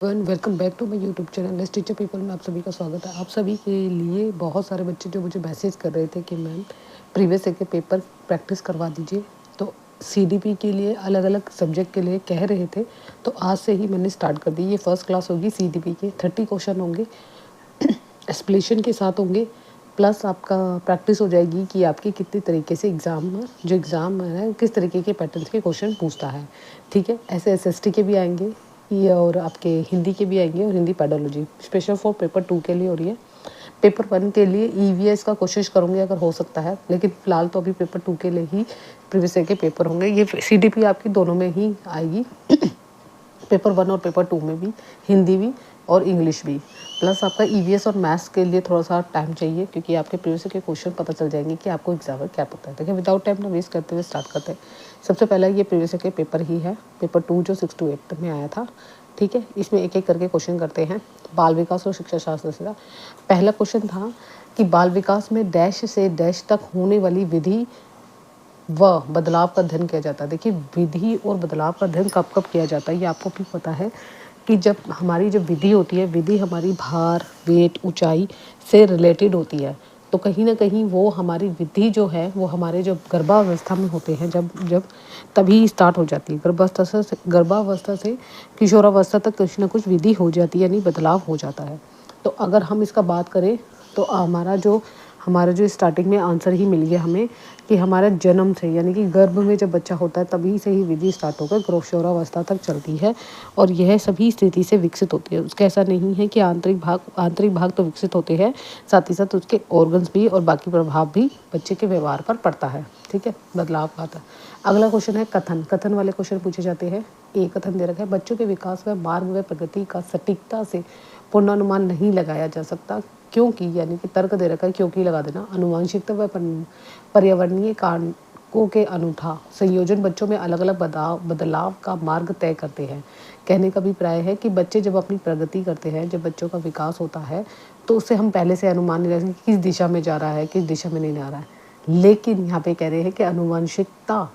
Welcome back to my YouTube channel let's teacher people में आप सभी का स्वागत है। आप सभी के लिए बहुत सारे बच्चे जो मुझे मैसेज कर रहे थे कि मैम प्रीवियस ईयर के पेपर प्रैक्टिस करवा दीजिए, तो सीडीपी के लिए अलग अलग सब्जेक्ट के लिए कह रहे थे, तो आज से ही मैंने स्टार्ट कर दी। ये फर्स्ट क्लास होगी सीडीपी के 30 क्वेश्चन होंगे, एक्सप्लेनेशन के साथ होंगे, प्लस आपका प्रैक्टिस हो जाएगी कि आपके कितने तरीके से एग्ज़ाम है किस तरीके के पैटर्न के क्वेश्चन पूछता है। ठीक है, ऐसे एसएसटी के भी आएंगे ये और आपके हिंदी के भी आएंगे और Hindi pedology special for paper 2 के लिए हो रही है। पेपर 1 के लिए ईवीएस का कोशिश करूँगी अगर हो सकता है, लेकिन फ़िलहाल तो अभी पेपर 2 के लिए ही प्रीवियस ईयर के पेपर होंगे। ये सीडीपी आपकी दोनों में ही आएगी पेपर 1 और पेपर 2 में भी, हिंदी भी और इंग्लिश भी। प्लस आपका ईवीएस और मैथ्स के लिए थोड़ा सा टाइम चाहिए, क्योंकि आपके प्रीवियस के क्वेश्चन पता चल जाएंगे कि आपको एग्जाम में क्या पता है। देखिए, विदाउट टाइम ना वेस्ट करते हुए स्टार्ट करते हैं। सबसे पहला ये प्रीवियस के पेपर ही है, पेपर 2 जो 6 to 8 में आया था। ठीक है, इसमें एक एक करके क्वेश्चन करते हैं। बाल विकास और शिक्षा शास्त्र से पहला क्वेश्चन था कि बाल विकास में डैश से डैश तक होने वाली विधि व बदलाव का अध्ययन किया जाता है। देखिए, विधि और बदलाव का अध्ययन कब कब किया जाता है ये आपको भी पता है कि जब हमारी जो विधि होती है, विधि हमारी भार, वेट, ऊंचाई से रिलेटेड होती है, तो कहीं ना कहीं वो हमारी विधि जो है वो हमारे जो गर्भावस्था में होते हैं, जब तभी स्टार्ट हो जाती है। गर्भावस्था से किशोरावस्था तक कुछ ना कुछ विधि हो जाती है, यानी बदलाव हो जाता है। तो अगर हम इसका बात करें तो हमारा जो स्टार्टिंग में आंसर ही मिल गया हमें कि हमारा जन्म से, यानी कि गर्भ में जब बच्चा होता है तभी से ही विधि स्टार्ट होकर किशोरावस्था तक चलती है, और यह सभी स्थिति से विकसित होती है। उसका ऐसा नहीं है कि आंतरिक भाग तो विकसित होते हैं, साथ ही साथ उसके ऑर्गन्स भी और बाकी प्रभाव भी बच्चे के व्यवहार पर पड़ता है। ठीक है, बदलाव आता है। अगला क्वेश्चन है कथन वाले क्वेश्चन पूछे जाते हैं। एक कथन दे रखा है, बच्चों के विकास व मार्ग व प्रगति का सटीकता से पूर्वानुमान नहीं लगाया जा सकता, क्योंकि, यानी कि तर्क दे रखा है, क्योंकि लगा देना। आनुवंशिकता व पर्यावरणीय कारकों के अनूठा संयोजन बच्चों में अलग अलग बदलाव का मार्ग तय करते हैं। कहने का अभिप्राय है कि बच्चे जब अपनी प्रगति करते हैं, जब बच्चों का विकास होता है, तो उससे हम पहले से अनुमान नहीं लगा सकते किस दिशा में जा रहा है, किस दिशा में नहीं जा रहा है। लेकिन यहाँ पे कह रहे हैं कि आनुवंशिकता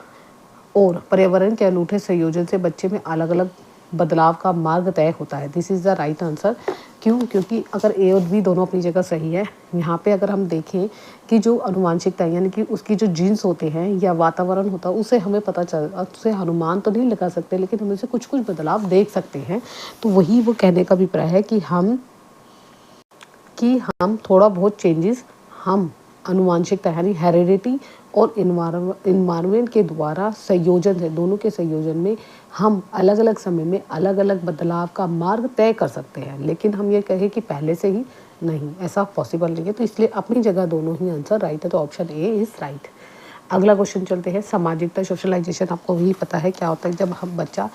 और पर्यावरण के अनूठे संयोजन से बच्चे में अलग अलग बदलाव का मार्ग तय होता है। This is the right answer. क्यों? क्योंकि अगर ए और बी दोनों अपनी जगह सही है। यहाँ पे अगर हम देखें कि जो आनुवांशिकता है, यानी कि उसकी जो जीन्स होते हैं या वातावरण होता है, उससे हमें पता चल, उससे अनुमान तो नहीं लगा सकते, लेकिन हम उसे कुछ कुछ बदलाव देख सकते हैं। तो वही वो कहने का अभिप्राय है कि हम थोड़ा बहुत चेंजेस हम आनुवांशिकता यानी हेरिडिटी और इन्वायरमेंट के द्वारा संयोजन है, दोनों के संयोजन में हम अलग अलग समय में अलग अलग बदलाव का मार्ग तय कर सकते हैं। लेकिन हम ये कहें कि पहले से ही नहीं, ऐसा पॉसिबल नहीं है। तो इसलिए अपनी जगह दोनों ही आंसर राइट है, तो ऑप्शन ए इज़ राइट। अगला क्वेश्चन चलते हैं, सामाजिकता सोशलाइजेशन। आपको भी पता है क्या होता है जब हम बच्चा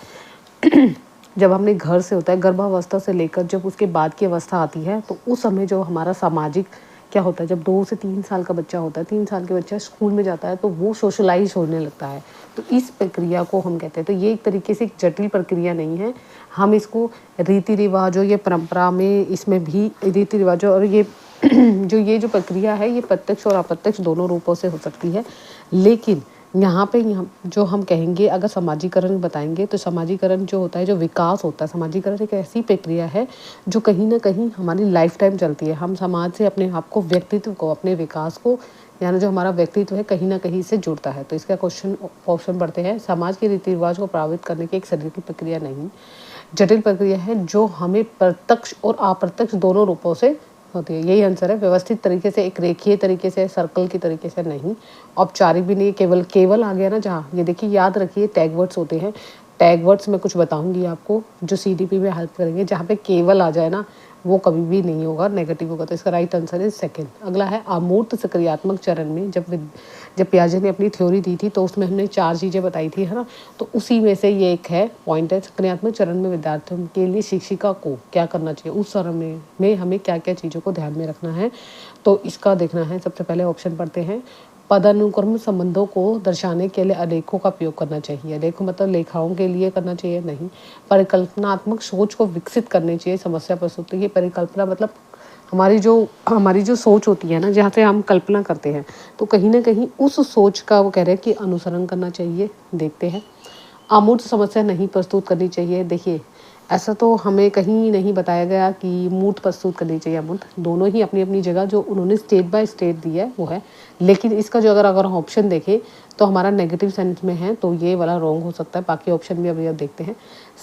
जब हमने घर से होता है, गर्भावस्था से लेकर जब उसके बाद की अवस्था आती है, तो उस समय जो हमारा सामाजिक क्या होता है, जब 2 से 3 साल का बच्चा होता है, 3 साल के बच्चा स्कूल में जाता है, तो वो सोशलाइज होने लगता है। तो इस प्रक्रिया को हम कहते हैं, तो ये एक तरीके से एक जटिल प्रक्रिया नहीं है। हम इसको रीति रिवाजों या परंपरा में, इसमें भी रीति रिवाजों और ये जो प्रक्रिया है, ये प्रत्यक्ष और अप्रत्यक्ष दोनों रूपों से हो सकती है। लेकिन यहाँ पे जो हम कहेंगे, अगर समाजीकरण बताएंगे, तो समाजीकरण जो होता है, जो विकास होता है, समाजीकरण एक ऐसी प्रक्रिया है जो कहीं ना कहीं हमारी लाइफ टाइम चलती है। हम समाज से अपने आप को, व्यक्तित्व को, अपने विकास को, यानी जो हमारा व्यक्तित्व है, कहीं ना कहीं से जुड़ता है। तो इसका ऑप्शन पढ़ते हैं, समाज के रीति रिवाज को प्रभावित करने की एक शरीर की प्रक्रिया नहीं, जटिल प्रक्रिया है जो हमें प्रत्यक्ष और अप्रत्यक्ष दोनों रूपों से होती है। यही आंसर है। व्यवस्थित तरीके से, एक रेखीय तरीके से, सर्कल की तरीके से नहीं, औपचारिक भी नहीं, केवल आ गया ना जहाँ। ये देखिए, याद रखिए, टैग वर्ड्स होते हैं। टैग वर्ड्स में कुछ बताऊंगी आपको जो सीडीपी में हेल्प करेंगे। जहाँ पे केवल आ जाए ना, वो कभी भी नहीं होगा, नेगेटिव होगा। तो इसका राइट आंसर है सेकंड। अगला है अमूर्त सक्रियात्मक चरण में। जब पियाजे ने अपनी थ्योरी दी थी, तो उसमें हमने 4 चीज़ें बताई थी, है ना। तो उसी में से ये एक है पॉइंट है, सक्रियात्मक चरण में विद्यार्थियों के लिए शिक्षिका को क्या करना चाहिए, उस चरण में हमें क्या क्या चीज़ों को ध्यान में रखना है। तो इसका देखना है। सबसे पहले ऑप्शन पढ़ते हैं, पदानुक्रम संबंधों को दर्शाने के लिए अलेखों का उपयोग करना चाहिए। अलेखों मतलब लेखाओं के लिए करना चाहिए, नहीं। परिकल्पनात्मक सोच को विकसित करनी चाहिए, समस्या प्रस्तुत। ये परिकल्पना मतलब हमारी जो सोच होती है ना, जहाँ से हम कल्पना करते हैं, तो कहीं ना कहीं उस सोच का वो कह रहे हैं कि अनुसरण करना चाहिए। देखते हैं, अमूर्त समस्या नहीं प्रस्तुत करनी चाहिए। देखिए, ऐसा तो हमें कहीं नहीं बताया गया कि मूर्त प्रस्तुत करनी चाहिए अमूर्त, दोनों ही अपनी-अपनी जगह जो उन्होंने स्टेट बाय स्टेट दिया है वो है। लेकिन इसका जो अगर हम ऑप्शन देखें तो हमारा नेगेटिव सेंस में है तो ये वाला रॉन्ग हो सकता है, बाकी ऑप्शन भी अभी अब देखते हैं।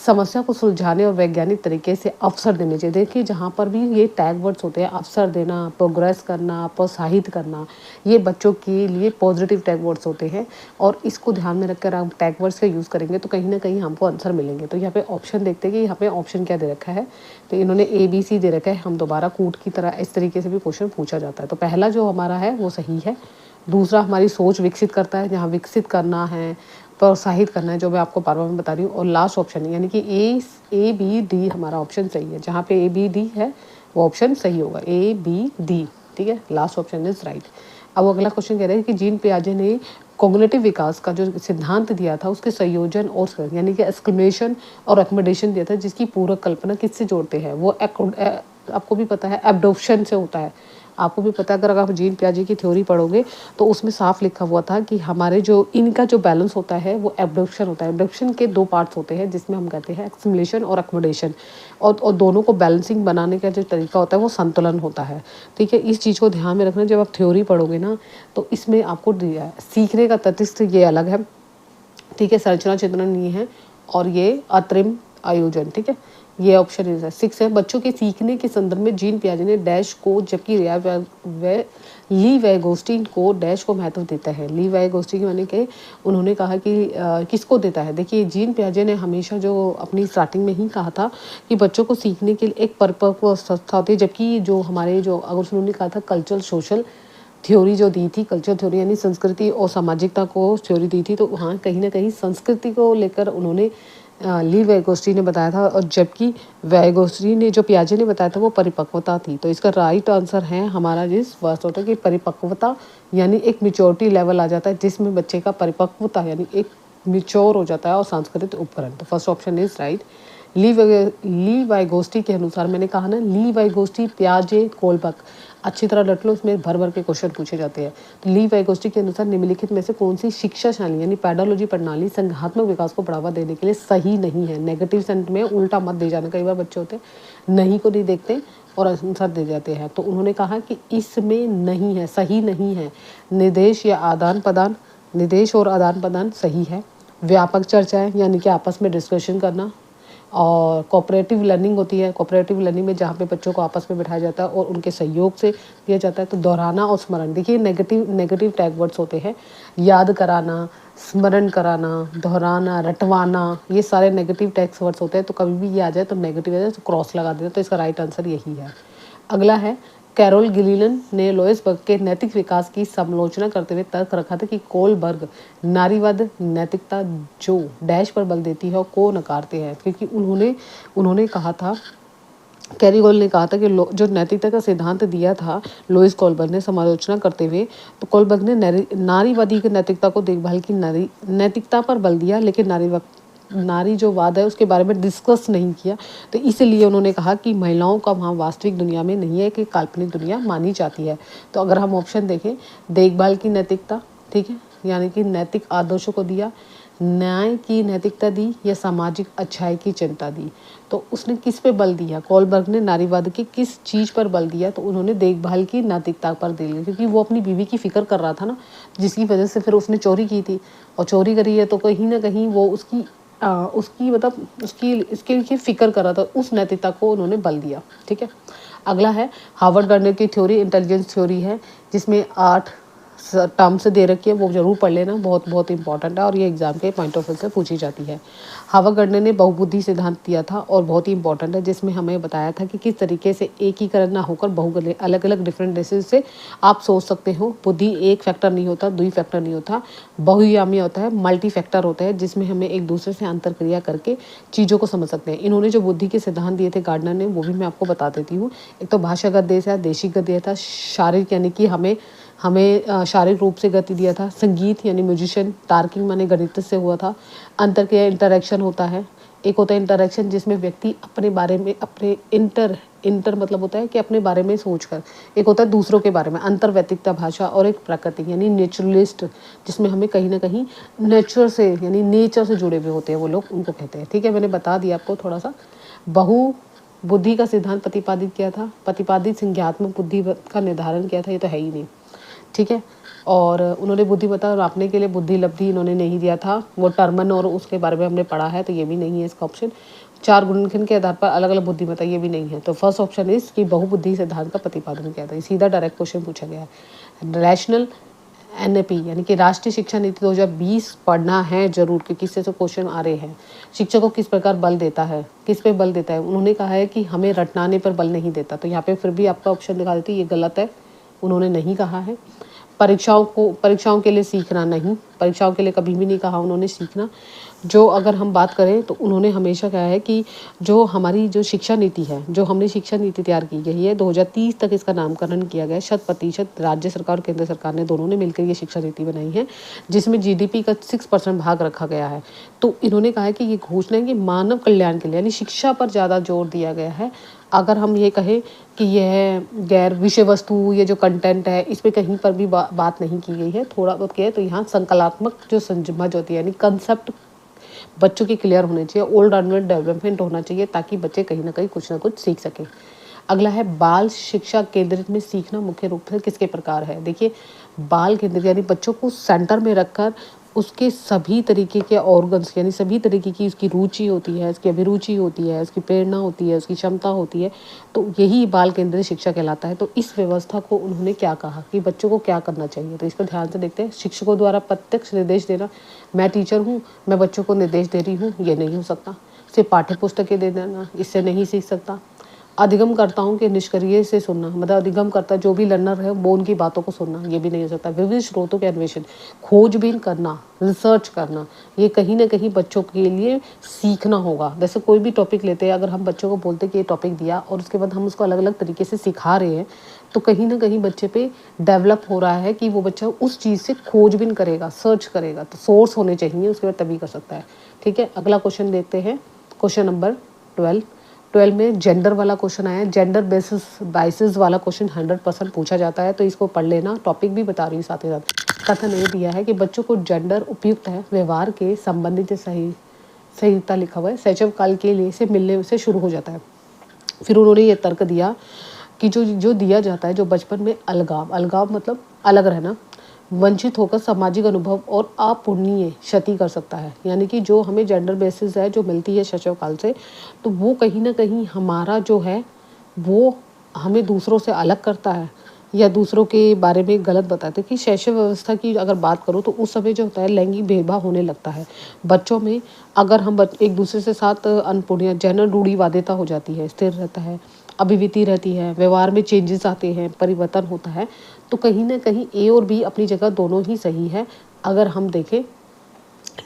समस्या को सुलझाने और वैज्ञानिक तरीके से अवसर देने चाहिए। देखिए जहाँ पर भी ये टैग वर्ड्स होते हैं, अवसर देना, प्रोग्रेस करना, प्रोत्साहित करना, ये बच्चों के लिए पॉजिटिव टैग वर्ड्स होते हैं और इसको ध्यान में रखकर आप टैग वर्ड्स का यूज़ करेंगे तो कहीं न कहीं हमको आंसर मिलेंगे। तो यहाँ पे ऑप्शन देखते हैं कि यहाँ पे ऑप्शन क्या दे रखा है, तो इन्होंने ABC दे रखा है। हम दोबारा कूट की तरह इस तरीके से भी क्वेश्चन पूछा जाता है। तो पहला जो हमारा है वो सही है। दूसरा हमारी सोच विकसित करता है, जहाँ विकसित करना है, प्रोत्साहित करना है, जो मैं आपको बार-बार मैं बता रही हूँ। और लास्ट ऑप्शन है यानी कि A, B, D हमारा ऑप्शन सही है। जहाँ पे A, B, D है वो ऑप्शन सही होगा, A, B, D, ठीक है। Last option is right. अब अगला क्वेश्चन कह रहे हैं कि जीन पियाजे ने कॉग्निटिव विकास का जो सिद्धांत दिया था उसके संयोजन और यानी कि एक्सक्लेमेशन और रिकमेंडेशन दिया था, जिसकी पूरक कल्पना किससे जोड़ते हैं? वो आपको भी पता है एडॉप्शन से होता है। आपको भी पता है अगर आप जीन पियाजे की थ्योरी पढ़ोगे तो उसमें साफ लिखा हुआ था कि हमारे जो इनका जो बैलेंस होता है वो एबडॉप्शन होता है। एबडॉप्शन के 2 पार्ट्स होते हैं जिसमें हम कहते हैं एक्सक्लेमेशन और अकोमोडेशन, और दोनों को बैलेंसिंग बनाने का जो तरीका होता है वो संतुलन होता है, ठीक है। इस चीज़ को ध्यान में रखना, जब आप थ्योरी पढ़ोगे ना तो इसमें आपको दिया है सीखने का तटस्थ ये अलग है, ठीक है। संरचना चित्रण ये है और ये अतरिम आयोजन, ठीक है। ये ऑप्शन इज 6 है। बच्चों के सीखने के संदर्भ में जीन पियाजे ने डैश को, जबकि ली वैगोस्टिन को डैश को महत्व देता है। ली वैगोस्टिन की माने कि उन्होंने कहा कि किसको देता है। देखिए जीन पियाजे ने हमेशा जो अपनी स्टार्टिंग में ही कहा था कि बच्चों को सीखने के लिए एक परिपक्व अवस्था होती है, जबकि जो हमारे जो अगर उन्होंने कहा था कल्चरल सोशल थ्योरी जो दी थी, कल्चर थ्योरी यानी संस्कृति और सामाजिकता को थ्योरी दी थी, तो हाँ कहीं ना कहीं संस्कृति को लेकर उन्होंने ली वैगोस्टी ने बताया था, और जबकि वैगोस्टी ने जो पियाजे ने बताया था वो परिपक्वता थी। तो इसका राइट आंसर है हमारा जिस फर्स्ट होता है कि परिपक्वता यानी एक मेच्योरिटी लेवल आ जाता है जिसमें बच्चे का परिपक्वता यानी एक मिच्योर हो जाता है और सांस्कृतिक उपकरण। तो फर्स्ट ऑप्शन इज राइट। ली वाइगोस्टी के अनुसार, मैंने कहा ना ली वाइगोस्टी पियाजे कोलबर्ग, अच्छी तरह रट लो, इसमें भर भर के क्वेश्चन पूछे जाते हैं। तो ली वाइगोस्टी के अनुसार निम्नलिखित में से कौन सी शिक्षा शैली यानी पेडालॉजी प्रणाली संघात्मक विकास को बढ़ावा देने के लिए सही नहीं है। नेगेटिव सेंट में उल्टा मत दे जाना, कई बार बच्चे होते हैं नहीं को नहीं देखते और आंसर दे जाते हैं। तो उन्होंने कहा कि इसमें नहीं है, सही नहीं है। निर्देश या आदान प्रदान, निर्देश और आदान प्रदान सही है। व्यापक चर्चाएं यानी कि आपस में डिस्कशन करना, और कोऑपरेटिव लर्निंग होती है। कोऑपरेटिव लर्निंग में जहाँ पे बच्चों को आपस में बिठाया जाता है और उनके सहयोग से दिया जाता है। तो दोहराना और स्मरण, देखिए नेगेटिव टैग वर्ड्स होते हैं। याद कराना, स्मरण कराना, दोहराना, रटवाना, ये सारे नेगेटिव टैग वर्ड्स होते हैं। तो कभी भी ये आ जाए तो नेगेटिव आ जाए तो क्रॉस लगा देना। तो इसका राइट आंसर यही है। अगला है कैरोल गिलीलन ने लोइसबर्ग के नैतिक विकास की समालोचना करते हुए तर्क रखा था कि कोलबर्ग नारीवाद नैतिकता जो डैश पर बल देती है और को नकारते हैं, क्योंकि उन्होंने कहा था, कैरीगोल ने कहा था कि जो नैतिकता का सिद्धांत दिया था लोइस कोलबर्ग ने समालोचना करते हुए, तो कोलबर्ग ने नारीवादी की नैतिकता को देखभाल की नैतिकता पर बल दिया, लेकिन नारी जो वाद है उसके बारे में डिस्कस नहीं किया। तो इसलिए उन्होंने कहा कि महिलाओं का वहाँ वास्तविक दुनिया में नहीं है, कि काल्पनिक दुनिया मानी जाती है। तो अगर हम ऑप्शन देखें, देखभाल की नैतिकता, ठीक है, यानी कि नैतिक आदर्शों को दिया, न्याय की नैतिकता दी, या सामाजिक अच्छाई की चिंता दी। तो उसने किस पे बल दिया, कोलबर्ग ने नारीवाद की किस चीज़ पर बल दिया, तो उन्होंने देखभाल की नैतिकता पर दे लिया, क्योंकि वो अपनी बीवी की फिक्र कर रहा था ना, जिसकी वजह से फिर उसने चोरी की थी, और चोरी करी है तो कहीं ना कहीं वो उसकी मतलब उसकी इसके लिए फिक्र कर रहा था, उस नैतिकता को उन्होंने बल दिया, ठीक है। अगला है हार्वर्ड गार्डनर की थ्योरी, इंटेलिजेंस थ्योरी है, जिसमें 8 टर्म्स दे रखी है, वो जरूर पढ़ लेना, बहुत बहुत इंपॉर्टेंट है और ये एग्जाम के पॉइंट ऑफ व्यू से पूछी जाती है। हार्वर्ड गार्डनर ने बहुबुद्धि सिद्धांत दिया था और बहुत ही इंपॉर्टेंट है, जिसमें हमें बताया था कि किस तरीके से एकीकरण ना होकर बहुगले अलग अलग डिफरेंट रेसेस से आप सोच सकते हो। बुद्धि एक फैक्टर नहीं होता, 2 फैक्टर नहीं होता, बहुआयामी होता है, मल्टी फैक्टर होता है, जिसमें हमें एक दूसरे से अंतर क्रिया करके चीज़ों को समझ सकते हैं। इन्होंने जो बुद्धि के सिद्धांत दिए थे गार्डनर ने, वो भी मैं आपको बता देती हूँ। एक तो भाषागत देश है, देशीगत दिया था, शारीरिक यानी कि हमें शारीरिक रूप से गति दिया था, संगीत यानी म्यूजिशियन, तार्किक माने गणित से हुआ था, अंतर क्रिया इंटरेक्शन होता है। एक होता है इंटरेक्शन जिसमें व्यक्ति अपने बारे में अपने इंटर मतलब होता है कि अपने बारे में सोचकर, एक होता है दूसरों के बारे में, अंतर्वैयक्तिकता भाषा, और एक प्राकृतिक यानी नेचुरलिस्ट, जिसमें हमें कहीं ना कहीं नेचर से यानी नेचर से जुड़े हुए होते हैं वो लोग, उनको कहते हैं, ठीक है। मैंने बता दिया आपको थोड़ा सा। बहु बुद्धि का सिद्धांत प्रतिपादित किया था, प्रतिपादित संज्ञात्मक बुद्धि का निर्धारण किया था, ये तो है ही नहीं, ठीक है। और उन्होंने बुद्धिमत्ता नापने के लिए बुद्धि लब्धि इन्होंने नहीं दिया था, वो टर्मन और उसके बारे में हमने पढ़ा है, तो ये भी नहीं है इसका ऑप्शन। 4 गुणनखंड के आधार पर अलग अलग बुद्धिमत्ता, ये भी नहीं है। तो फर्स्ट ऑप्शन इज कि बहुबुद्धि सिद्धांत का प्रतिपादन किया था, सीधा डायरेक्ट क्वेश्चन पूछा गया है। रैशनल एनएपी यानी कि राष्ट्रीय शिक्षा नीति 2020 पढ़ना है जरूर, क्योंकि इससे तो क्वेश्चन आ रहे हैं। शिक्षक को किस प्रकार बल देता है, किस पे बल देता है, उन्होंने कहा है कि हमें रटनाने पर बल नहीं देता, तो यहाँ पे फिर भी आपका ऑप्शन दिखा देती है, ये गलत है, उन्होंने नहीं कहा है। परीक्षाओं के लिए सीखना नहीं, परीक्षाओं के लिए कभी भी नहीं कहा उन्होंने सीखना। जो अगर हम बात करें तो उन्होंने हमेशा कहा है कि जो हमारी जो शिक्षा नीति है, जो हमने शिक्षा नीति तैयार की गई है 2030 तक इसका नामकरण किया गया है। 100% राज्य सरकार और केंद्र सरकार ने दोनों ने मिलकर ये शिक्षा नीति बनाई है, जिसमें जीडीपी का 6% भाग रखा गया है। तो इन्होंने कहा है कि ये घोषणा है कि मानव कल्याण के लिए यानी शिक्षा पर ज़्यादा जोर दिया गया है। अगर हम ये कहें कि यह गैर विषय वस्तु, ये जो कंटेंट है, इस पे कहीं पर भी बात नहीं की गई है। थोड़ा बहुत क्या है तो यहाँ संकलात्मक जो समझ होती है यानी कंसेप्ट बच्चों के क्लियर होने चाहिए, ऑल राउंड डेवलपमेंट होना चाहिए, ताकि बच्चे कहीं ना कहीं कुछ ना कुछ सीख सकें। अगला है बाल शिक्षा केंद्रित में सीखना मुख्य रूप से किसके प्रकार है। देखिए, बाल केंद्रित यानी बच्चों को सेंटर में रखकर उसके सभी तरीके के ऑर्गन्स यानी सभी तरीके की उसकी रुचि होती है, उसकी अभिरुचि होती है, उसकी प्रेरणा होती है, उसकी क्षमता होती है, तो यही बाल केंद्रित शिक्षा कहलाता है। तो इस व्यवस्था को उन्होंने क्या कहा कि बच्चों को क्या करना चाहिए, तो इस पर ध्यान से देखते हैं। शिक्षकों द्वारा प्रत्यक्ष निर्देश देना, मैं टीचर हूँ, मैं बच्चों को निर्देश दे रही हूँ, ये नहीं हो सकता। सिर्फ पाठ्य पुस्तकें दे देना, इससे नहीं सीख सकता। अधिगमकर्ताओं के निष्क्रिय से सुनना, मतलब अधिगमकर्ता जो भी लर्नर है वो उनकी बातों को सुनना, ये भी नहीं हो सकता। विविध स्रोतों के अन्वेषण, खोजबीन करना, रिसर्च करना, ये कहीं ना कहीं बच्चों के लिए सीखना होगा। जैसे कोई भी टॉपिक लेते हैं, अगर हम बच्चों को बोलते कि ये टॉपिक दिया और उसके बाद हम उसको अलग अलग तरीके से सिखा रहे हैं, तो कहीं ना कहीं बच्चे पे डेवलप हो रहा है कि वो बच्चा उस चीज़ से खोजबीन करेगा, सर्च करेगा, तो सोर्स होने चाहिए उसके बाद तभी कर सकता है। ठीक है, अगला क्वेश्चन देखते हैं, क्वेश्चन नंबर 12 में जेंडर वाला क्वेश्चन आया है। जेंडर बाइसिस वाला क्वेश्चन 100% पूछा जाता है, तो इसको पढ़ लेना। टॉपिक भी बता रही हूँ साथ ही साथ। कथन ये दिया है कि बच्चों को जेंडर उपयुक्त है व्यवहार के संबंधित सहीता लिखा हुआ है शैशव काल के लिए से मिलने से शुरू हो जाता है। फिर उन्होंने ये तर्क दिया कि जो दिया जाता है, जो बचपन में अलगाव मतलब अलग रहना, वंचित होकर सामाजिक अनुभव और अपूर्णीय क्षति कर सकता है। यानी कि जो हमें जेंडर बेसिस है जो मिलती है शैशव काल से, तो वो कहीं ना कहीं हमारा जो है वो हमें दूसरों से अलग करता है या दूसरों के बारे में गलत बताते हैं। कि शैशव व्यवस्था की अगर बात करूँ तो उस समय जो होता है लैंगिक भेदभाव होने लगता है बच्चों में। अगर हम एक दूसरे से साथ अनपूर्णिया जेंडर रूढ़िवादिता हो जाती है, स्थिर रहता है, अभिवृत्ति रहती है, व्यवहार में चेंजेस आते हैं, परिवर्तन होता है, तो कहीं ना कहीं ए और बी अपनी जगह दोनों ही सही है अगर हम देखें।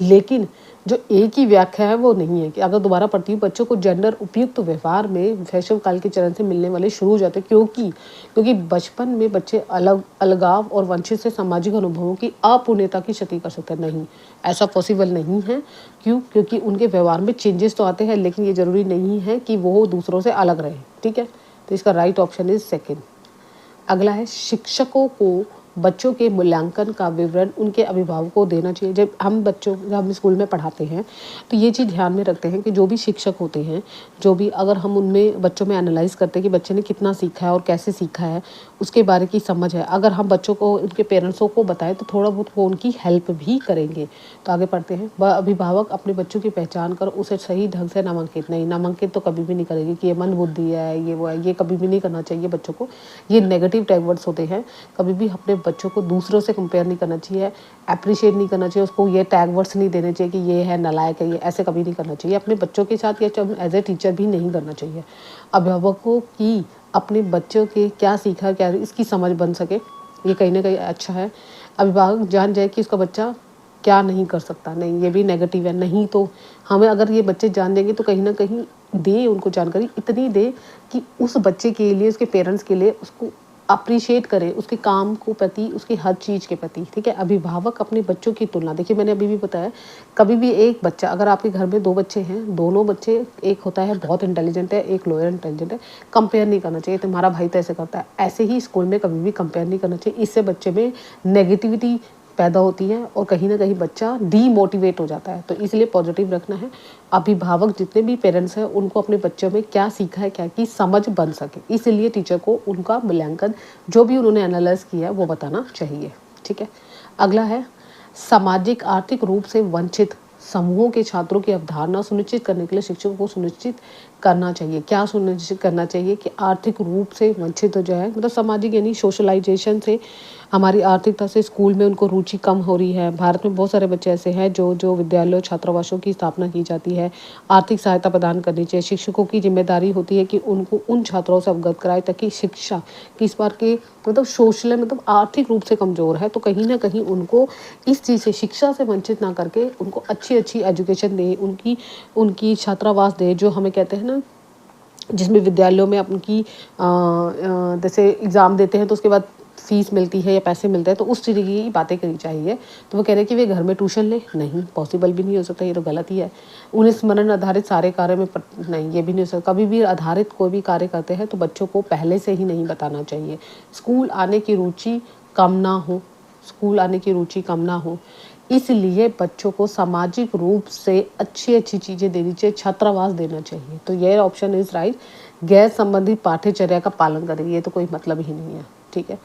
लेकिन जो एक ही व्याख्या है वो नहीं है कि अगर दोबारा पढ़ती हूँ, बच्चों को जेंडर उपयुक्त व्यवहार में शैशव काल के चरण से मिलने वाले शुरू हो जाते हैं, क्योंकि बचपन में बच्चे अलगाव और वंचित से सामाजिक अनुभवों की अपूर्णता की क्षति कर सकते हैं। नहीं, ऐसा पॉसिबल नहीं है। क्योंकि उनके व्यवहार में चेंजेस तो आते हैं, लेकिन ये जरूरी नहीं है कि वो दूसरों से अलग रहे। ठीक है, तो इसका राइट ऑप्शन इज सेकेंड। अगला है शिक्षकों को बच्चों के मूल्यांकन का विवरण उनके अभिभावकों को देना चाहिए। जब हम स्कूल में पढ़ाते हैं तो ये चीज़ ध्यान में रखते हैं कि जो भी शिक्षक होते हैं, जो भी अगर हम उनमें बच्चों में एनालाइज करते हैं कि बच्चे ने कितना सीखा है और कैसे सीखा है, उसके बारे की समझ है, अगर हम बच्चों को उनके पेरेंट्सों को बताएं तो थोड़ा बहुत वो उनकी हेल्प भी करेंगे। तो आगे पढ़ते हैं। अभिभावक अपने बच्चों की पहचान कर उसे सही ढंग से नामांकित तो कभी भी नहीं करेगी कि ये मंदबुद्धि है, ये वो है, ये कभी भी नहीं करना चाहिए बच्चों को। ये नेगेटिव टैग वर्ड्स होते हैं। कभी भी अपने बच्चों को दूसरों से कंपेयर नहीं करना चाहिए, अप्रिशिएट नहीं करना चाहिए, उसको ये टैग वर्ड्स नहीं देने चाहिए कि ये है नालायक है, ये ऐसे कभी नहीं करना चाहिए। अपने बच्चों के साथ या एज ए टीचर भी नहीं करना चाहिए। अभिभावकों की अपने बच्चों के क्या सीखा क्या इसकी समझ बन सके, ये कहीं ना कहीं अच्छा है। अभिभावक जान जाए कि उसका बच्चा क्या नहीं कर सकता, नहीं, ये भी नेगेटिव है। नहीं तो हमें अगर ये बच्चे जान देंगे तो कहीं ना कहीं दे उनको जानकारी इतनी दे कि उस बच्चे के लिए, उसके पेरेंट्स के लिए उसको अप्रिशिएट करें, उसके काम को प्रति, उसकी हर चीज़ के प्रति। ठीक है, अभिभावक अपने बच्चों की तुलना, देखिए मैंने अभी भी बताया, कभी भी एक बच्चा, अगर आपके घर में 2 बच्चे हैं, दोनों बच्चे, एक होता है बहुत इंटेलिजेंट है, एक लोअर इंटेलिजेंट है, कंपेयर नहीं करना चाहिए। तुम्हारा भाई तो ऐसे करता है, ऐसे ही स्कूल में कभी भी कंपेयर नहीं करना चाहिए। इससे बच्चे में नेगेटिविटी पैदा होती है और कहीं ना कहीं बच्चा डीमोटिवेट हो जाता है। तो इसलिए पॉजिटिव रखना है। अभिभावक जितने भी पेरेंट्स हैं उनको अपने बच्चों में क्या सीखा है, क्या की समझ बन सके, इसलिए टीचर को उनका मूल्यांकन जो भी उन्होंने एनालाइज किया है वो बताना चाहिए। ठीक है। अगला है सामाजिक आर्थिक रूप से वंचित समूहों के छात्रों की अवधारणा सुनिश्चित करने के लिए शिक्षकों को सुनिश्चित करना चाहिए। क्या सुनिश्चित करना चाहिए कि आर्थिक रूप से वंचित हो जाए, मतलब सामाजिक यानी सोशलाइजेशन से हमारी आर्थिकता से स्कूल में उनको रुचि कम हो रही है। भारत में बहुत सारे बच्चे ऐसे हैं जो विद्यालयों छात्रावासों की स्थापना की जाती है, आर्थिक सहायता प्रदान करनी चाहिए। शिक्षकों की जिम्मेदारी होती है कि उनको उन छात्रों से अवगत कराए ताकि शिक्षा कि इस बार के मतलब सोशल मतलब आर्थिक रूप से कमज़ोर है तो कहीं ना कहीं उनको इस चीज़ से शिक्षा से वंचित ना करके उनको अच्छी अच्छी एजुकेशन दे, उनकी उनकी छात्रावास दे, जो हमें कहते हैं ना जिसमें विद्यालयों में उनकी जैसे एग्ज़ाम देते हैं तो उसके बाद फीस मिलती है या पैसे मिलते हैं, तो उस तरीके की बातें करनी चाहिए। तो वो कह रहे हैं कि वे घर में ट्यूशन ले, नहीं पॉसिबल भी नहीं हो सकता, ये तो गलत ही है। उन्हें स्मरण आधारित सारे कार्य में नहीं, ये भी नहीं हो सकता। कभी भी आधारित कोई भी कार्य करते हैं तो बच्चों को पहले से ही नहीं बताना चाहिए। स्कूल आने की रुचि कम ना हो, स्कूल आने की रुचि कम ना हो, इसलिए बच्चों को सामाजिक रूप से अच्छी अच्छी चीज़ें देनी चाहिए, छात्रावास देना चाहिए। तो ये ऑप्शन इज राइट। गैर संबंधित पाठ्यचर्या का पालन करें, ये तो कोई मतलब ही नहीं है। ठीक है।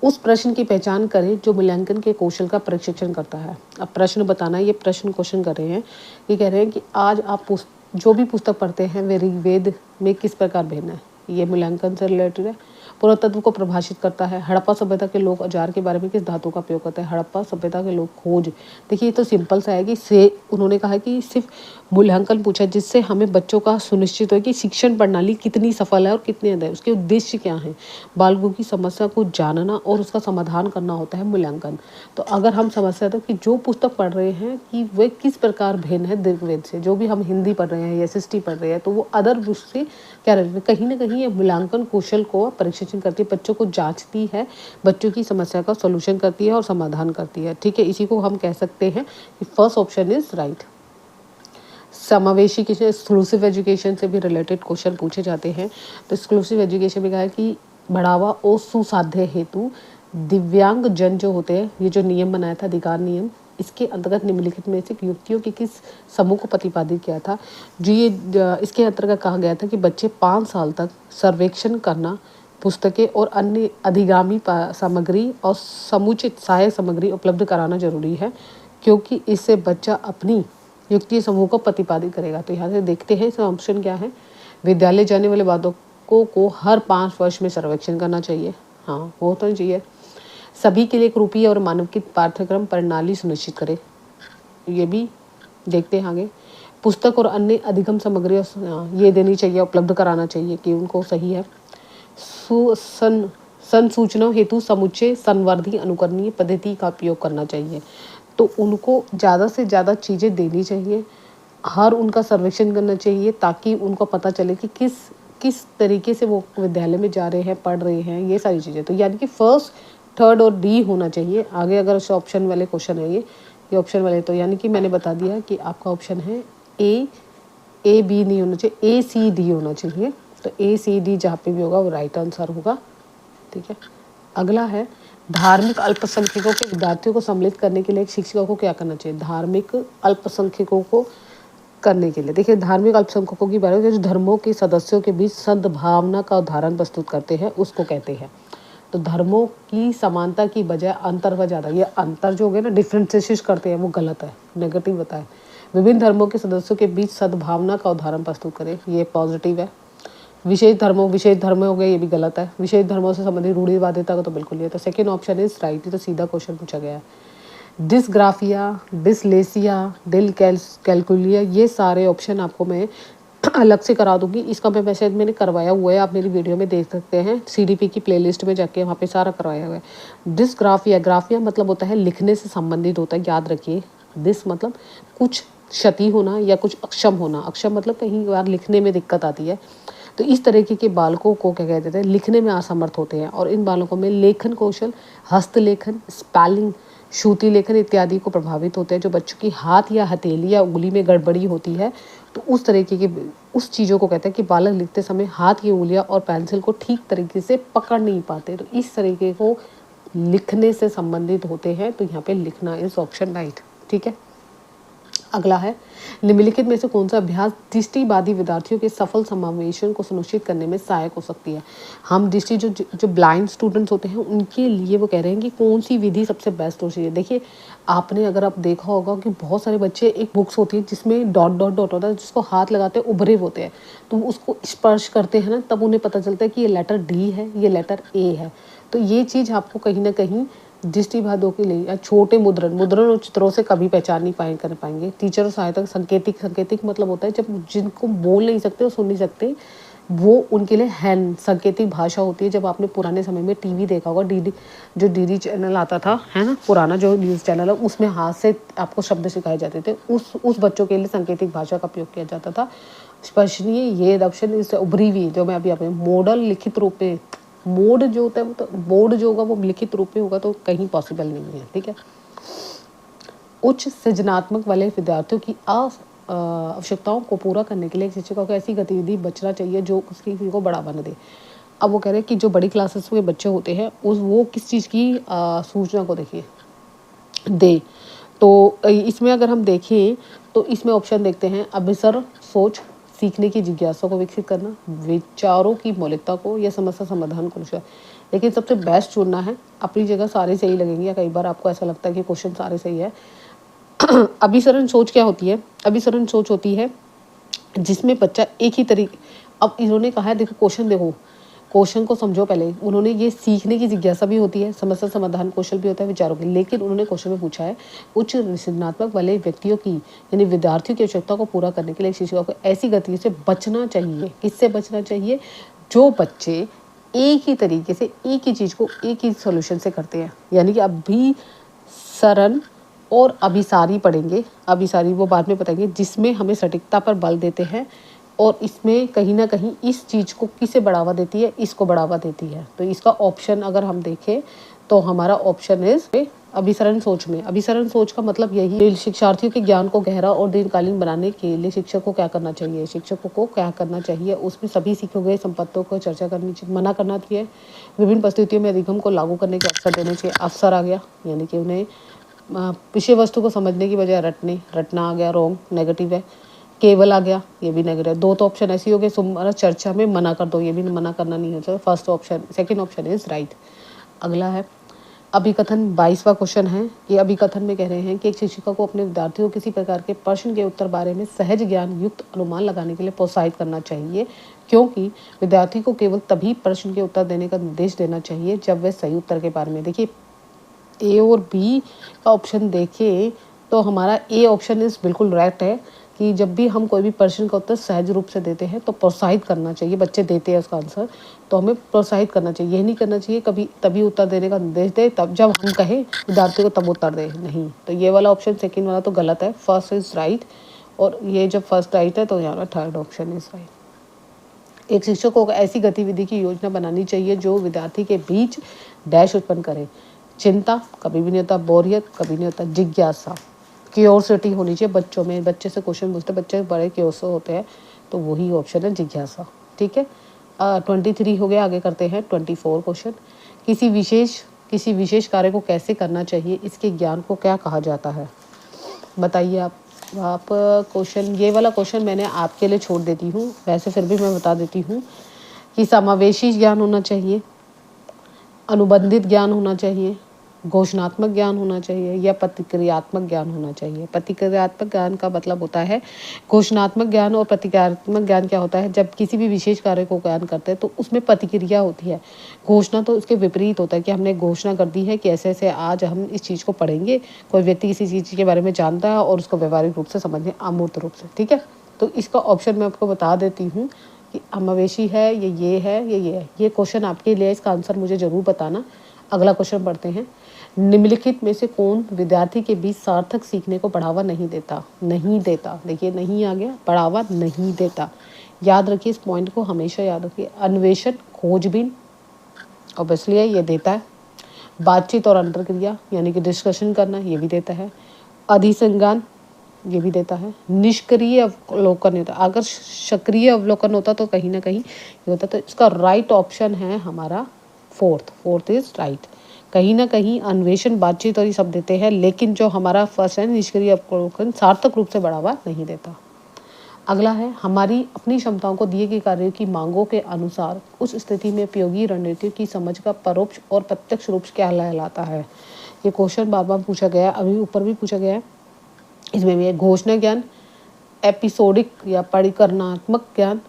उस प्रश्न की पहचान करें जो मूल्यांकन के कौशल का प्रशिक्षण करता है। अब प्रश्न बताना, ये प्रश्न क्वेश्चन कर रहे हैं, ये कह रहे हैं कि आज आप जो भी पुस्तक पढ़ते हैं वे ऋग्वेद में किस प्रकार भिन्न है, ये मूल्यांकन से रिलेटेड है। पुरातत्व को प्रभाषित करता है। हड़प्पा सभ्यता के लोग औजार के बारे में किस धातु का उपयोग करते हैं। हड़प्पा सभ्यता के लोग खोज, देखिए ये तो सिंपल सा है कि से उन्होंने कहा कि सिर्फ मूल्यांकन पूछा जिससे हमें बच्चों का सुनिश्चित हो कि शिक्षण प्रणाली कितनी सफल है और कितने अदय, उसके उद्देश्य क्या हैं। बालकों की समस्या को जानना और उसका समाधान करना होता है मूल्यांकन। तो अगर हम समस्या तो कि जो पुस्तक पढ़ रहे हैं कि वे किस प्रकार भिन्न है ऋग्वेद से, जो भी हम हिंदी पढ़ रहे हैं या SST पढ़ रहे हैं तो वो अदर उससे क्या रहे हैं, कहीं ना कहीं ये मूल्यांकन कौशल को परीक्षण करती है, बच्चों को जांचती है, बच्चों की समस्या का सॉल्यूशन करती है और समाधान करती है। ठीक है, इसी को हम कह सकते हैं कि फर्स्ट ऑप्शन इज राइट। समावेशी किसी एक्सक्लूसिव एजुकेशन से भी रिलेटेड क्वेश्चन पूछे जाते हैं। तो एक्सक्लूसिव एजुकेशन में कहा है कि बढ़ावा और सुसाध्य हेतु दिव्यांग जन जो होते हैं, ये जो नियम बनाया था अधिकार नियम, इसके अंतर्गत निम्नलिखित में से युक्तियों के किस समूह को प्रतिपादित किया था। जो ये इसके अंतर्गत कहा गया था कि बच्चे 5 साल तक सर्वेक्षण करना, पुस्तकें और अन्य अधिगामी सामग्री और समुचित सहायक सामग्री उपलब्ध कराना जरूरी है, क्योंकि इससे बच्चा अपनी युक्ति समूह को प्रतिपादित करेगा। तो यहाँ से देखते हैं इसका ऑप्शन क्या है। विद्यालय जाने वाले बालकों को हर 5 वर्ष में सर्वेक्षण करना चाहिए, हाँ वो तो चाहिए। सभी के लिए एक रूपी और मानविक पाठ्यक्रम प्रणाली सुनिश्चित करे, ये भी देखते हैं आगे। पुस्तक और अन्य अधिगम सामग्री ये देनी चाहिए, उपलब्ध कराना चाहिए कि उनको सही है। संसूचना हेतु समुच्चय संवर्धी अनुकरणीय पद्धति का उपयोग करना चाहिए। तो उनको ज़्यादा से ज़्यादा चीज़ें देनी चाहिए, हर उनका सर्वेक्षण करना चाहिए ताकि उनको पता चले कि किस तरीके से वो विद्यालय में जा रहे हैं, पढ़ रहे हैं, ये सारी चीज़ें। तो यानी कि फर्स्ट, थर्ड और डी होना चाहिए। आगे अगर ऑप्शन वाले क्वेश्चन है ये ऑप्शन वाले, तो यानी कि मैंने बता दिया कि आपका ऑप्शन है ए बी नहीं होना चाहिए, ACD होना चाहिए। तो ACD जहाँ पे भी होगा वो राइट आंसर होगा। ठीक है। अगला है धार्मिक अल्पसंख्यकों के विद्यार्थियों को सम्मिलित करने के लिए एक शिक्षिका को क्या करना चाहिए। धार्मिक अल्पसंख्यकों को करने के लिए, देखिए धार्मिक अल्पसंख्यकों की बात है जो धर्मों के सदस्यों के बीच सद्भावना का उदाहरण प्रस्तुत करते हैं, उसको कहते हैं। तो धर्मों की समानता की बजाय अंतर व ज़्यादा, ये अंतर जो हो गया ना डिफ्रेंशिएशन करते हैं, वो गलत है, नेगेटिव बताए। विभिन्न धर्मों के सदस्यों के बीच सद्भावना का उदाहरण प्रस्तुत करें, ये पॉजिटिव है। विशेष धर्म हो गए, ये भी गलत है। विशेष धर्मों से संबंधित रूढ़िवादिता का तो बिल्कुल नहीं है। तो सेकेंड ऑप्शन इज राइट, ये तो सीधा क्वेश्चन पूछा गया है। डिसग्राफिया, डिसलेसिया, डिल कैलकुलिया, ये सारे ऑप्शन आपको मैं अलग से करा दूंगी। इसका मैं मैसेज मैंने करवाया हुआ है, आप मेरी वीडियो में देख सकते हैं, CDP की प्लेलिस्ट में जाके वहाँ पे सारा करवाया हुआ है। डिसग्राफिया, ग्राफिया मतलब होता है लिखने से संबंधित होता है, याद रखिए। डिस मतलब कुछ क्षति होना या कुछ अक्षम होना, अक्षम मतलब कहीं बार लिखने में दिक्कत आती है। तो इस तरीके के बालकों को क्या कहते हैं, लिखने में असमर्थ होते हैं। और इन बालकों में लेखन कौशल, हस्तलेखन, स्पेलिंग, श्रुति लेखन इत्यादि को प्रभावित होते हैं। जो बच्चों की हाथ या हथेली या उंगली में गड़बड़ी होती है, तो उस तरीके की उस चीज़ों को कहते हैं कि बालक लिखते समय हाथ की उंगलियां और पेंसिल को ठीक तरीके से पकड़ नहीं पाते। तो इस तरीके को लिखने से संबंधित होते हैं, तो यहाँ पे लिखना इज ऑप्शन राइट। ठीक है, अगला है, निम्नलिखित में से कौन सा अभ्यास दृष्टिबाधित विद्यार्थियों के सफल समावेशन को सुनिश्चित करने में सहायक हो सकती है। हम दृष्टि जो ब्लाइंड स्टूडेंट्स होते हैं उनके लिए वो कह रहे हैं कि कौन सी विधि सबसे बेस्ट हो चाहिए। देखिए, आपने अगर आप देखा होगा कि बहुत सारे बच्चे, एक बुक्स होती है जिसमें डॉट डॉट डॉट होता है, जिसको हाथ लगाते हैं उभरे होते हैं, तो उसको स्पर्श करते हैं ना, तब उन्हें पता चलता है कि ये लेटर डी है, ये लेटर ए है। तो ये चीज़ आपको कहीं ना कहीं दृष्टिबाधितों के लिए, या छोटे मुद्रण और चित्रों से कभी पहचान नहीं कर पाएंगे। टीचर और सहायता संकेतिक मतलब होता है जब जिनको बोल नहीं सकते और सुन नहीं सकते, वो उनके लिए हैंड संकेतिक भाषा होती है। जब आपने पुराने समय में टीवी देखा होगा, डीडी चैनल आता था, है ना, पुराना जो न्यूज़ चैनल है, उसमें हाथ से आपको शब्द सिखाए जाते थे। उस बच्चों के लिए संकेतिक भाषा का उपयोग किया जाता था। स्पर्शनीय, ये ऑप्शन इससे उभरी हुई, जो मैं अभी आपने मॉडल लिखित रूप में, मोड जो होता है वो, तो बोर्ड जो होगा वो लिखित रूप में होगा, तो कहीं पॉसिबल नहीं है। ठीक है, उच्च सृजनात्मक वाले विद्यार्थियों की आवश्यकताओं को पूरा करने के लिए शिक्षकों को ऐसी गतिविधि बचना चाहिए जो उसकी किसी को बढ़ावा न दे। अब वो कह रहे हैं कि जो बड़ी क्लासेस के बच्चे होते हैं वो किस चीज़ की सूचना को देखिए दे। तो इसमें अगर हम देखें तो इसमें ऑप्शन देखते हैं, अभिसर सोच, सीखने की जिज्ञासा को विकसित करना, विचारों की मौलिकता को, या समस्या समाधान को। लेकिन सबसे बेस्ट चुनना है। अपनी जगह सारे सही लगेंगे, या कई बार आपको ऐसा लगता है कि क्वेश्चन सारे सही है। अभिसरण सोच क्या होती है? अभिसरण सोच होती है जिसमें बच्चा एक ही तरीके, अब इन्होंने कहा है, देखो क्वेश्चन देखो, क्वेश्चन को समझो पहले। उन्होंने ये सीखने की जिज्ञासा भी होती है, समस्या समाधान कौशल भी होता है, विचारों की। लेकिन उन्होंने क्वेश्चन में पूछा है उच्च सृजनात्मक वाले व्यक्तियों की, यानी विद्यार्थियों की आवश्यकता को पूरा करने के लिए शिक्षकों को ऐसी गतिविधि से बचना चाहिए। किससे बचना चाहिए? जो बच्चे एक ही तरीके से एक ही चीज़ को एक ही सोल्यूशन से करते हैं। यानी कि अभिसरण और अभिसारी पढ़ेंगे, अभिसारी वो बाद में बताएंगे, जिसमें हमें सटीकता पर बल देते हैं, और इसमें कहीं ना कहीं इस चीज़ को किसे बढ़ावा देती है? इसको बढ़ावा देती है। तो इसका ऑप्शन अगर हम देखें तो हमारा ऑप्शन इज अभिसरण सोच में। अभिसरण सोच का मतलब यही है, शिक्षार्थियों के ज्ञान को गहरा और दीर्घकालीन बनाने के लिए शिक्षक को क्या करना चाहिए? शिक्षकों को क्या करना चाहिए? उसमें सभी सीखे गए संपत्तियों को चर्चा करनी चाहिए, मना करना चाहिए, विभिन्न परिस्थितियों में अधिगम को लागू करने के अवसर देने चाहिए। अवसर आ गया, यानी कि उन्हें विषय वस्तु को समझने की बजाय रटना आ गया, रॉन्ग, नेगेटिव है। केवल आ गया, ये भी नेगेटिव। दो तो ऑप्शन ऐसी हो गए, चर्चा में मना कर दो, ये भी मना करना नहीं होता। First option, second option is right. अगला है अभिकथन, 22वां क्वेश्चन है। ये अभिकथन में कह रहे हैं कि एक शिक्षिका को अपने विद्यार्थियों को किसी प्रकार के प्रश्न के उत्तर बारे में सहज ज्ञान युक्त अनुमान लगाने के लिए प्रोत्साहित करना चाहिए, क्योंकि विद्यार्थी को केवल तभी प्रश्न के उत्तर देने का निर्देश देना चाहिए जब वह सही उत्तर के बारे में। देखिए, ए और बी का ऑप्शन देखें तो हमारा ए ऑप्शन इज बिल्कुल राइट है कि जब भी हम कोई भी प्रश्न का उत्तर सहज रूप से देते हैं तो प्रोत्साहित करना चाहिए। बच्चे देते हैं उसका आंसर, तो हमें प्रोत्साहित करना चाहिए। यह नहीं करना चाहिए कभी तभी उत्तर देने का निर्देश दे तब जब हम कहें विद्यार्थी को तब उत्तर दे, नहीं। तो ये वाला ऑप्शन, सेकंड वाला तो गलत है, फर्स्ट इज राइट। और ये जब फर्स्ट राइट है तो यहाँ थर्ड ऑप्शन इज राइट। एक शिक्षक को ऐसी गतिविधि की योजना बनानी चाहिए जो विद्यार्थी के बीच डैश उत्पन्न करे। चिंता कभी भी नहीं होता, बोरियत कभी नहीं होता, जिज्ञासा, क्यूरियोसिटी होनी चाहिए बच्चों में। बच्चे से क्वेश्चन पूछते, बच्चे बड़े क्यूरियस होते हैं, तो वही ऑप्शन है जिज्ञासा। ठीक है, 23 हो गया। आगे करते हैं 24 क्वेश्चन। किसी विशेष कार्य को कैसे करना चाहिए, इसके ज्ञान को क्या कहा जाता है? बताइए आप क्वेश्चन, ये वाला क्वेश्चन मैंने आपके लिए छोड़ देती हूँ, वैसे फिर भी मैं बता देती हूँ कि समावेशी ज्ञान होना चाहिए, अनुबंधित ज्ञान होना चाहिए, घोषणात्मक ज्ञान होना चाहिए, या प्रतिक्रियात्मक ज्ञान होना चाहिए। प्रतिक्रियात्मक ज्ञान का मतलब होता है, घोषणात्मक ज्ञान और प्रतिक्रियात्मक ज्ञान क्या होता है? जब किसी भी विशेष कार्य को ज्ञान करते हैं तो उसमें प्रतिक्रिया होती है। घोषणा तो उसके विपरीत होता है कि हमने घोषणा कर दी है कि ऐसे ऐसे आज हम इस चीज़ को पढ़ेंगे। कोई व्यक्ति किसी चीज़ के बारे में जानता है और उसको व्यवहारिक रूप से समझने, अमूर्त रूप से। ठीक है, तो इसका ऑप्शन मैं आपको बता देती हूँ कि समावेशी है, ये है, ये है। ये क्वेश्चन आपके लिए, इसका आंसर मुझे ज़रूर बताना। अगला क्वेश्चन पढ़ते हैं। निम्नलिखित में से कौन विद्यार्थी के बीच सार्थक सीखने को बढ़ावा नहीं देता? नहीं देता, देखिए नहीं आ गया, बढ़ावा नहीं देता। याद रखिए, इस पॉइंट को हमेशा याद रखिए। अन्वेषण, खोजबीन, ऑब्वियसली है, ये देता है। बातचीत और अंतर्क्रिया, यानी कि डिस्कशन करना, ये भी देता है। अधिसंज्ञान, ये भी देता है। निष्क्रिय अवलोकन होता है, अगर सक्रिय अवलोकन होता तो कहीं ना कहीं ये होता। तो इसका राइट ऑप्शन है हमारा फोर्थ इज राइट। कहीं ना कहीं अन्वेषण, बातचीत और ये सब देते हैं, लेकिन जो हमारा फर्स्ट है निष्क्रिय अवलोकन सार्थक रूप से बढ़ावा नहीं देता। अगला है हमारी अपनी क्षमताओं को दिए गए कार्यों की मांगों के अनुसार उस स्थिति में उपयोगी रणनीतियों की समझ का परोक्ष और प्रत्यक्ष रूप से क्या कहलाता है। ये क्वेश्चन बार बार पूछा गया है, अभी ऊपर भी पूछा गया है। इसमें भी है घोषणा ज्ञान, एपिसोडिक या परिकरणात्मक ज्ञान,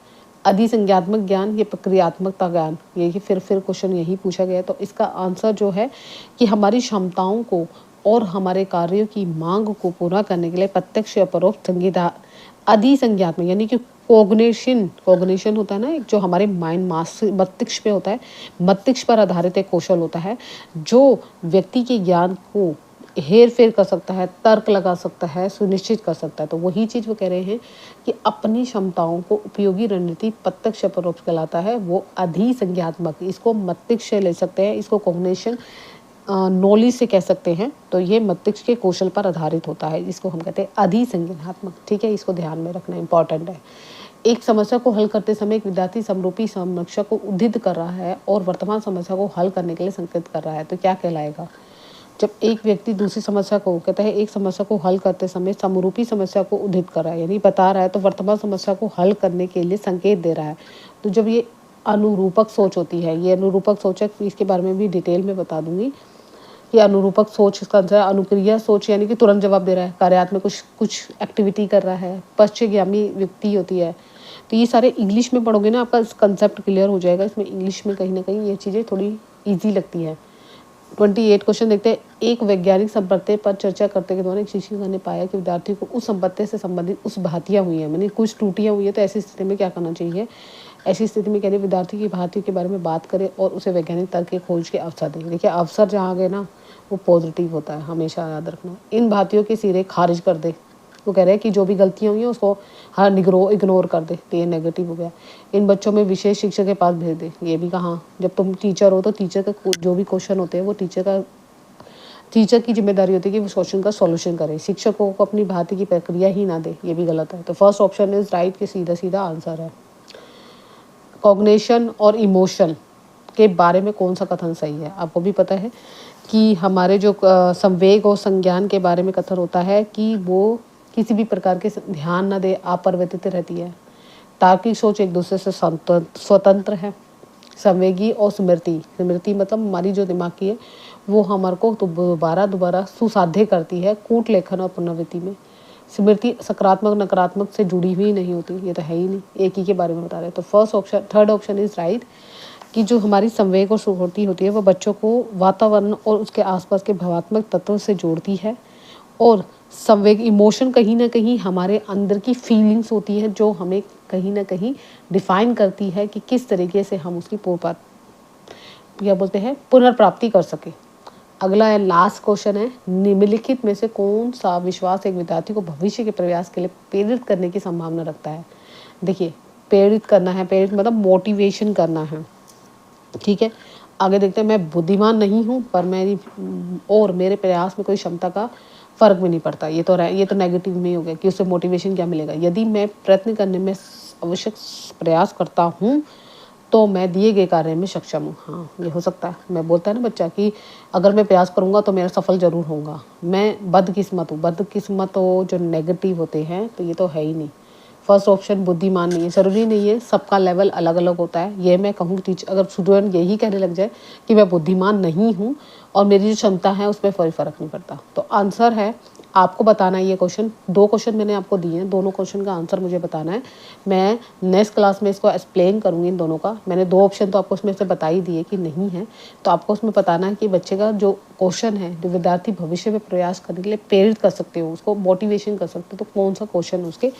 अधिसंज्ञात्मक ज्ञान, ये प्रक्रियात्मकता ज्ञान। ये फिर क्वेश्चन यही पूछा गया है। तो इसका आंसर जो है कि हमारी क्षमताओं को और हमारे कार्यों की मांग को पूरा करने के लिए प्रत्यक्ष या परोक्ष संगीता अधिसंज्ञात्मक यानी कि कोग्निशन होता है ना, एक जो हमारे माइंड मस्तिष्क पे होता है, मस्तिष्क पर आधारित एक कौशल होता है जो व्यक्ति के ज्ञान को हेर फेर कर सकता है, तर्क लगा सकता है, सुनिश्चित कर सकता है। तो वही चीज़ वो कह रहे हैं कि अपनी क्षमताओं को उपयोगी रणनीति प्रत्यक्ष परोक्ष कहलाता है, वो अधिसंज्ञात्मक। इसको मस्तिष्क से ले सकते हैं, इसको कॉग्निशन नॉलेज से कह सकते हैं। तो ये मस्तिष्क के कौशल पर आधारित होता है, इसको हम कहते हैं अधिसंज्ञानात्मक। ठीक है, इसको ध्यान में रखना इंपॉर्टेंट है। एक समस्या को हल करते समय एक विद्यार्थी समरूपी समस्या को उद्धित कर रहा है और वर्तमान समस्या को हल करने के लिए संकेत कर रहा है, तो क्या कहलाएगा। जब एक व्यक्ति दूसरी समस्या को कहता है, एक समस्या को हल करते समय समरूपी समस्या को उद्धित कर रहा है यानी बता रहा है, तो वर्तमान समस्या को हल करने के लिए संकेत दे रहा है। तो जब ये अनुरूपक सोच होती है, ये अनुरूपक सोच है, इसके बारे में भी डिटेल में बता दूंगी कि अनुरूपक सोच इसका आंसर अनुक्रिया सोच यानी कि तुरंत जवाब दे रहा है, कार्यात्मक में कुछ एक्टिविटी कर रहा है, पश्चगामी व्यक्ति होती है। तो ये सारे इंग्लिश में पढ़ोगे ना, आपका कंसेप्ट क्लियर हो जाएगा। इसमें इंग्लिश में कहीं ना कहीं ये चीज़ें थोड़ी ईजी लगती है। 28 क्वेश्चन देखते हैं। एक वैज्ञानिक संपत्ति पर चर्चा करते के दौरान एक शिक्षक ने पाया कि विद्यार्थी को उस संपत्ति से संबंधित उस भातियाँ हुई हैं, मैंने कुछ त्रुटियाँ हुई है, तो ऐसी स्थिति में क्या करना चाहिए। ऐसी स्थिति में कह रहे विद्यार्थी की भातियों के बारे में बात करें और उसे वैज्ञानिक तर्क की खोज के अवसर दें। देखिए अवसर जहाँ गए ना वो पॉजिटिव होता है, हमेशा याद रखना। इन भातियों के सिरे खारिज कर दे, वो कह रहे हैं कि जो भी गलतियाँ हुई हैं उसको हर इग्नोर कर दे, तो ये नेगेटिव हो गया। इन बच्चों में विशेष शिक्षक के पास भेज दे, ये भी कहाँ, जब तुम टीचर हो तो टीचर का जो भी क्वेश्चन होते हैं वो टीचर की जिम्मेदारी होती है कि उस क्वेश्चन का सॉल्यूशन करे, शिक्षकों को अपनी भांति की प्रक्रिया ही ना दे, ये भी गलत है। तो फर्स्ट ऑप्शन इज राइट के सीधा आंसर है। कॉग्निशन और इमोशन के बारे में कौन सा कथन सही है। आपको भी पता है कि हमारे जो संवेग और संज्ञान के बारे में कथन होता है कि वो किसी भी प्रकार के ध्यान न दे, अपरिवर्तित रहती है। तार्किक सोच एक दूसरे से स्वतंत्र है। संवेगी और स्मृति मतलब हमारी जो दिमाग की है वो हमारे को तो दोबारा सुसाध्य करती है कूट लेखन और पुनरावृत्ति में। स्मृति सकारात्मक नकारात्मक से जुड़ी हुई नहीं होती, ये तो है ही नहीं, एक ही के बारे में बता रहे हैं। तो थर्ड ऑप्शन इज राइट कि जो हमारी संवेग और स्फूर्ति होती है वो बच्चों को वातावरण और उसके आसपास के भावात्मक तत्वों से जोड़ती है। और संवेग इमोशन कहीं ना कहीं हमारे अंदर की फीलिंग्स होती है जो हमें कहीं ना कहीं डिफाइन करती है कि किस तरीके से हम उसकी पुनर्प्राप्ति कर सके। अगला है लास्ट क्वेश्चन है, निम्नलिखित में से कौन सा विश्वास एक विद्यार्थी को भविष्य के प्रयास के लिए प्रेरित करने की संभावना रखता है। देखिए प्रेरित करना है, प्रेरित मतलब मोटिवेशन करना है। ठीक है, आगे देखते हैं। मैं बुद्धिमान नहीं हूँ पर मेरे प्रयास में कोई क्षमता का फर्क भी नहीं पड़ता। ये तो नेगेटिव में ही हो गया कि उससे मोटिवेशन क्या मिलेगा। यदि मैं प्रयत्न करने में आवश्यक प्रयास करता हूँ तो मैं दिए गए कार्य में सक्षम हूँ। हाँ ये हो सकता है। मैं बोलता है ना बच्चा कि अगर मैं प्रयास करूँगा तो मेरा सफल जरूर होगा। मैं बदकिस्मत हूँ, बदकिस्मत हो जो नेगेटिव होते हैं, तो ये तो है ही नहीं। फर्स्ट ऑप्शन बुद्धिमान नहीं है, ज़रूरी नहीं है, सबका लेवल अलग अलग होता है। ये मैं कहूँ टीचर अगर स्टूडेंट यही कहने लग जाए कि मैं बुद्धिमान नहीं हूँ और मेरी जो क्षमता है उसमें कोई फ़र्क नहीं पड़ता, तो आंसर है आपको बताना है। ये क्वेश्चन 2 क्वेश्चन मैंने आपको दिए हैं, दोनों क्वेश्चन का आंसर मुझे बताना है। मैं नेक्स्ट क्लास में इसको एक्सप्लेन करूँगी इन दोनों का। मैंने 2 ऑप्शन तो आपको उसमें से बता ही दिए कि नहीं है, तो आपको उसमें बताना है कि बच्चे का जो क्वेश्चन है जो विद्यार्थी भविष्य में प्रयास करने के लिए प्रेरित कर सकते हो, उसको मोटिवेशन कर सकते हो, तो कौन सा क्वेश्चन उसके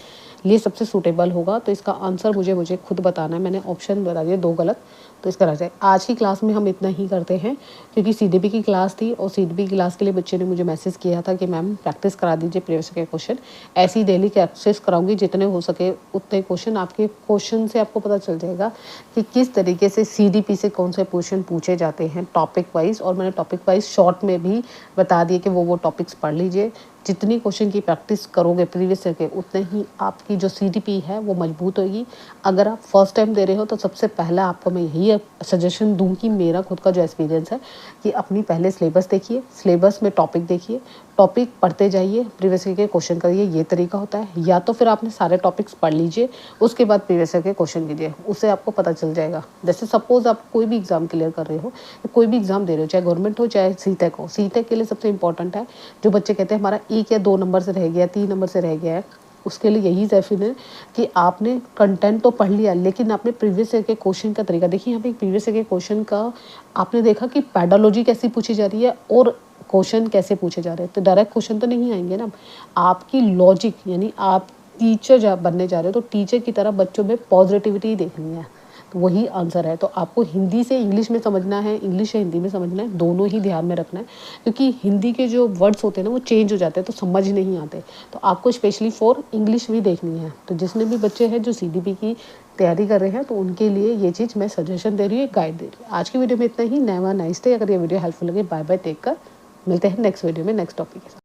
लिए सबसे सूटेबल होगा। तो इसका आंसर मुझे खुद बताना है। मैंने ऑप्शन बता दिए 2 गलत, तो इसका राजा है। आज की क्लास में हम इतना ही करते हैं क्योंकि सीडीपी की क्लास थी और सीडीपी की क्लास के लिए बच्चे ने मुझे मैसेज किया था कि मैम प्रैक्टिस करा दीजिए प्रीवियस के क्वेश्चन। ऐसी डेली प्रैक्टिस कराऊंगी, जितने हो सके उतने क्वेश्चन। आपके क्वेश्चन से आपको पता चल जाएगा कि किस तरीके से सीडीपी से कौन से क्वेश्चन पूछे जाते हैं टॉपिक वाइज। और मैंने टॉपिक वाइज शॉर्ट में भी बता दिए कि वो टॉपिक्स पढ़ लीजिए। जितनी क्वेश्चन की प्रैक्टिस करोगे प्रीवियस ईयर के, उतने ही आपकी जो सीडीपी है वो मजबूत होगी। अगर आप फर्स्ट टाइम दे रहे हो तो सबसे पहला आपको मैं यही सजेशन दूंगी, मेरा खुद का जो एक्सपीरियंस है, कि अपनी पहले सिलेबस देखिए, सिलेबस में टॉपिक देखिए, टॉपिक पढ़ते जाइए, प्रीवियस ईयर के क्वेश्चन करिए। ये तरीका होता है। या तो फिर आपने सारे टॉपिक्स पढ़ लीजिए, उसके बाद प्रीवियस ईयर के क्वेश्चन कीजिए, उससे आपको पता चल जाएगा। जैसे सपोज आप कोई भी एग्जाम क्लियर कर रहे हो, कोई भी एग्जाम दे रहे हो, चाहे गवर्नमेंट हो चाहे सीटेक हो। सीटेक के लिए सबसे इंपॉर्टेंट है, जो बच्चे कहते हैं हमारा 1 या 2 नंबर से रह गया, 3 नंबर से रह गया है, उसके लिए यही ज़ैफ़िन है कि आपने कंटेंट तो पढ़ लिया, लेकिन आपने प्रीवियस ईयर के क्वेश्चन का तरीका देखिए। यहाँ पे प्रीवियस ईयर के क्वेश्चन का आपने देखा कि पेडालॉजी कैसी पूछी जा रही है और क्वेश्चन कैसे पूछे जा रहे हैं। तो डायरेक्ट क्वेश्चन तो नहीं आएंगे ना, आपकी लॉजिक, यानी आप टीचर जब बनने जा रहे हो तो टीचर की तरह बच्चों में पॉजिटिविटी देखनी है, तो वही आंसर है। तो आपको हिंदी से इंग्लिश में समझना है, इंग्लिश से हिंदी में समझना है, दोनों ही ध्यान में रखना है, क्योंकि हिंदी के जो वर्ड्स होते हैं ना वो चेंज हो जाते हैं, तो समझ नहीं आते। तो आपको स्पेशली फॉर इंग्लिश भी देखनी है। तो जितने भी बच्चे हैं जो सीडीपी की तैयारी कर रहे हैं, तो उनके लिए ये चीज़ मैं सजेशन दे रही हूँ, गाइड दे रही हूँ। आज की वीडियो में इतना ही। नया नाइस डे। अगर ये वीडियो हेल्पफुल लगे, बाय बाय, टेक कर। मिलते हैं नेक्स्ट वीडियो में नेक्स्ट टॉपिक के साथ।